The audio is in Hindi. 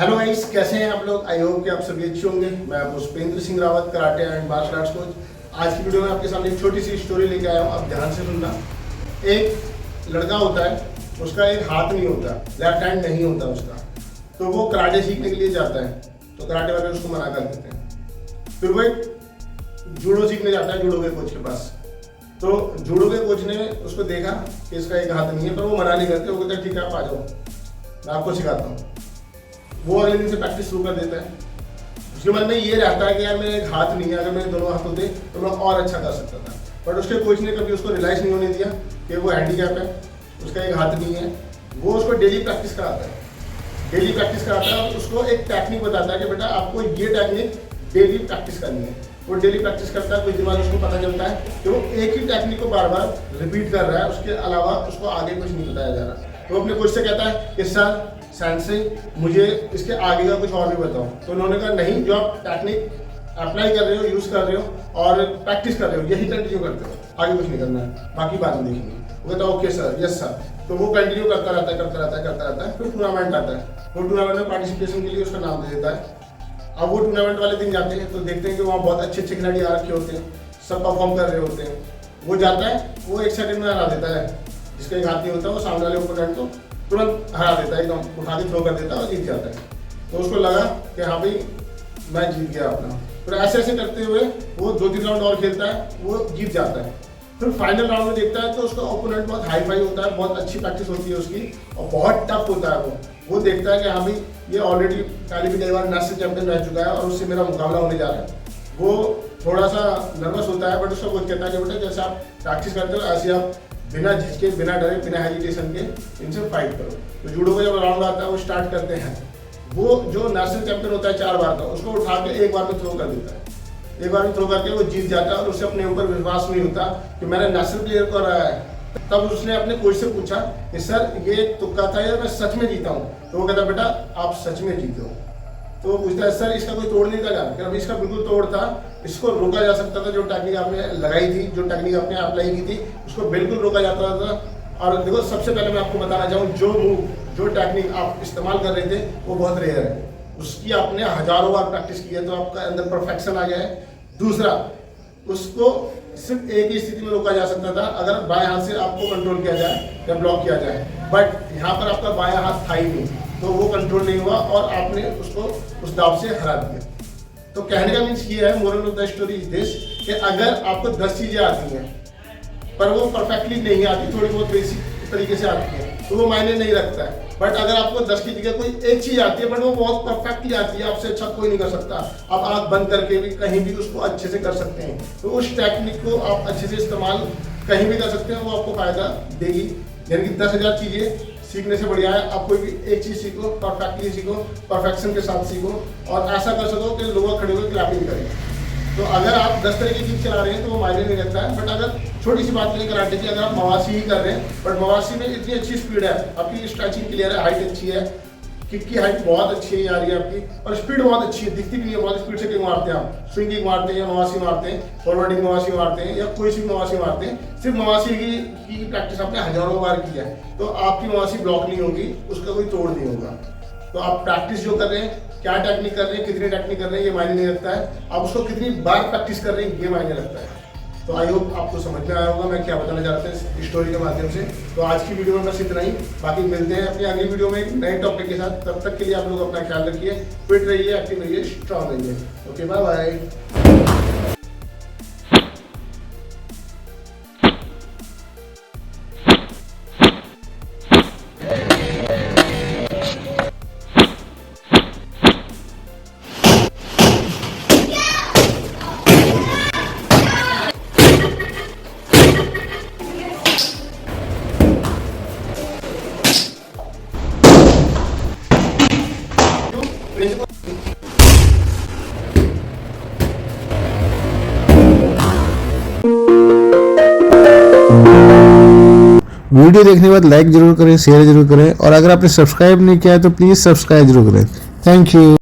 हेलो गाइस, कैसे हैं आप लोग। आई होप कि आप सभी अच्छे होंगे। मैं Pushpendra Singh Rawat, karate and martial arts coach. आज की वीडियो में आपके सामने एक छोटी सी स्टोरी लेके आया हूँ। आप ध्यान से सुनना। एक लड़का होता है, उसका एक हाथ नहीं होता, लेफ्ट हैंड नहीं होता उसका। तो वो कराटे सीखने के लिए जाता है, तो कराटे वाले उसको मना कर देते हैं। फिर वो एक जूडो सीखने जाता है जूडो के कोच के पास। तो जूडो के कोच ने उसको देखा कि इसका एक हाथ नहीं है, पर वो मना नहीं करते। वो कहते हैं ठीक है, आप आ जाओ, मैं आपको सिखाता हूँ। वो अगले दिन से प्रैक्टिस शुरू कर देता है। उसके मन में ये रहता है कि यार मेरे एक हाथ नहीं है, अगर मेरे दोनों हाथ होते तो मैं और अच्छा कर सकता था। बट उसके कोच ने कभी उसको रियलाइज नहीं होने दिया कि वो हैंडीकैप है, उसका एक हाथ नहीं है। वो उसको डेली प्रैक्टिस कराता है, डेली प्रैक्टिस कराता है और उसको एक टेक्निक बताता है कि बेटा आपको ये टेक्निक डेली प्रैक्टिस करनी है। वो डेली प्रैक्टिस करता है। कुछ दिन बाद उसको पता चलता है कि वो एक ही टेक्निक को बार बार रिपीट कर रहा है, उसके अलावा उसको आगे कुछ नहीं बताया जा रहा। तो अपने कोच से कहता है कि सर सेंसे मुझे इसके आगे का कुछ और भी बताओ। तो उन्होंने कहा नहीं, जो आप टेक्निक अप्लाई कर रहे हो, यूज़ कर रहे हो और प्रैक्टिस कर रहे हो, यही कंटिन्यू करते हो, आगे कुछ नहीं करना है, बाकी बाद में देखेंगे। वो कहता है ओके सर, यस सर। तो वो कंटिन्यू करता रहता है। फिर टूर्नामेंट आता है। वो टूर्नामेंट में पार्टिसिपेशन के लिए उसका नाम दे देता है। अब वो टूर्नामेंट वाले दिन जाते हैं तो देखते हैं कि वहाँ बहुत अच्छे अच्छे खिलाड़ी आ रखे होते हैं, सब परफॉर्म कर रहे होते हैं। वो जाता है, वो 1 सेकंड में हरा देता है। जिसका एक हाथ नहीं होता वो सामने वाले ओपोनेंट को तुरंत हरा देता है, एकदम उठा के थ्रो कर देता है और जीत जाता है। तो उसको लगा कि हाँ भाई मैं जीत गया अपना। फिर ऐसे ऐसे करते हुए वो 2-3 राउंड और खेलता है, वो जीत जाता है। फिर फाइनल राउंड में देखता है तो उसका ओपोनेंट बहुत हाई फाई होता है, बहुत अच्छी प्रैक्टिस होती है उसकी और बहुत टफ होता है। वो देखता है कि हाँ भाई ये ऑलरेडी पहले भी कई बार नेशनल चैंपियन रह चुका है और उससे मेरा मुकाबला होने जा रहा है। वो थोड़ा सा नर्वस होता है, बट उसका कोच कहता है कि बेटा जैसे आप प्रैक्टिस करते हो ऐसे आप बिना झिझके, बिना डरे, बिना हेजिटेशन के इनसे फाइट करो। तो जूडो का जब राउंड आता है वो स्टार्ट करते हैं। वो जो नेशनल चैंपियन होता है 4 बार का, उसको उठा के एक बार में थ्रो कर देता है। एक बार में थ्रो करके वो जीत जाता है और उसे अपने ऊपर विश्वास नहीं होता कि मैंने नेशनल प्लेयर को हराया है। तब उसने अपने कोच से पूछा कि सर ये तुक्का था या मैं सच में जीता हूँ। तो वो कहता बेटा आप सच में जीते हो। तो वो पूछता है सर इसका कोई तोड़ नहीं था क्या? अभी इसका बिल्कुल तोड़ था, इसको रोका जा सकता था। जो टेक्निक आपने लगाई थी, जो टेक्निक आपने अप्लाई की थी, उसको बिल्कुल रोका जाता था। और देखो सबसे पहले मैं आपको बताना चाहूँ, जो मूव, जो टेक्निक आप इस्तेमाल कर रहे थे वो बहुत रेयर है। उसकी आपने हजारों बार प्रैक्टिस की है तो आपका अंदर परफेक्शन आ गया है। दूसरा, उसको सिर्फ एक ही स्थिति में रोका जा सकता था, अगर बाएं हाथ से आपको कंट्रोल किया जाए या ब्लॉक किया जाए। बट यहाँ पर आपका बायां हाथ था ही नहीं, तो वो कंट्रोल नहीं हुआ और आपने उसको उस दाव से हरा दिया। तो कहने का मीन्स ये है, moral of the story is this, कि अगर आपको 10 चीजें आती हैं पर वो परफेक्टली नहीं आती, थोड़ी बहुत बेसिक तरीके से आती है, तो वो मायने नहीं रखता है। बट अगर आपको 10 की जगह कोई एक चीज आती है बट वो बहुत परफेक्टली आती है, आपसे अच्छा कोई नहीं कर सकता, आप आंख बंद करके भी कहीं भी उसको अच्छे से कर सकते हैं, तो उस टेक्निक को आप अच्छे से इस्तेमाल कहीं भी कर सकते हैं, वो आपको फायदा देगी। यानी कि 10,000 चीजें सीखने से बढ़िया है आप कोई भी एक चीज सीखो, परफेक्टली सीखो, परफेक्शन के साथ सीखो और ऐसा कर सको कि लोग खड़े होकर क्लैपिंग करें। तो अगर आप 10 तरह की चीज चला रहे हैं तो वो मायने नहीं रखता है। बट अगर छोटी सी बात करें कराटे की, अगर आप मवासी ही कर रहे हैं बट मवासी में इतनी अच्छी स्पीड है, आपकी स्ट्रेचिंग क्लियर है, हाइट अच्छी है, किक की हाइट बहुत अच्छी है आ रही है आपकी, और स्पीड बहुत अच्छी है, दिखती भी नहीं है, बहुत स्पीड से किक मारते हैं आप, स्विंग किक मारते हैं या मवासी मारते हैं, फॉरवर्डिंग मवासी मारते हैं या कोई सी मवासी मारते हैं, सिर्फ मवासी की प्रैक्टिस आपने हजारों बार की है, तो आपकी मवासी ब्लॉक नहीं होगी, उसका कोई तोड़ नहीं होगा। तो आप प्रैक्टिस जो कर रहे हैं, क्या टेक्निक कर रहे हैं, कितनी टेक्निक कर रहे हैं, ये मायने नहीं रखता है, आप उसको कितनी बार प्रैक्टिस कर रहे हैं ये मायने रखता है। तो आई होप आपको समझ में आया होगा मैं क्या बताना चाहता हूँ इस स्टोरी के माध्यम से। तो आज की वीडियो में बस इतना ही, बाकी मिलते हैं अपनी अगली वीडियो में एक नए टॉपिक के साथ। तब तक के लिए आप लोग अपना ख्याल रखिए, फिट रहिए, एक्टिव रहिए, स्ट्रांग रहिए। Okay, bye bye. वीडियो देखने के बाद लाइक जरूर करें, शेयर जरूर करें और अगर आपने सब्सक्राइब नहीं किया है तो प्लीज़ सब्सक्राइब जरूर करें। Thank you.